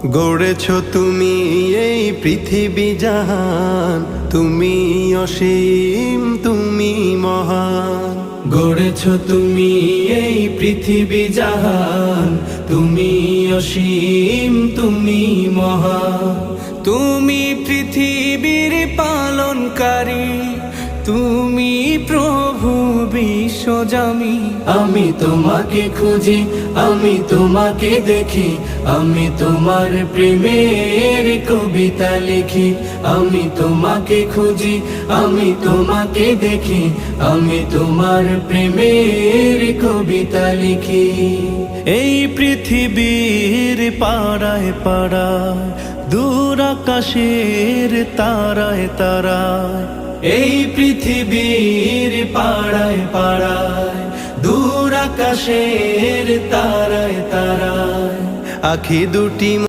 গড়েছ তুমি এই পৃথিবী জাহান, তুমি অসীম তুমি মহান। গড়েছ তুমি এই পৃথিবী জাহান, তুমি অসীম তুমি মহান। তুমি পৃথিবীর পালনকারী, তুমি প্রভু বিশ্বজামি। আমি তোমাকে খুঁজি, আমি তোমাকে দেখি, আমি তোমার প্রেমের কবিতা লিখি। আমি তোমাকে খুঁজি, আমি তোমাকে দেখি, আমি তোমার প্রেমের কবিতা লিখি। এই পৃথিবীর পাড়ায় পাড়ায়, দূর আকাশের তারায় তারায়, এই পৃথিবীর পাড়ায় পাড়ায়, দূর আকাশের তারায় তারায়, আখি দুটি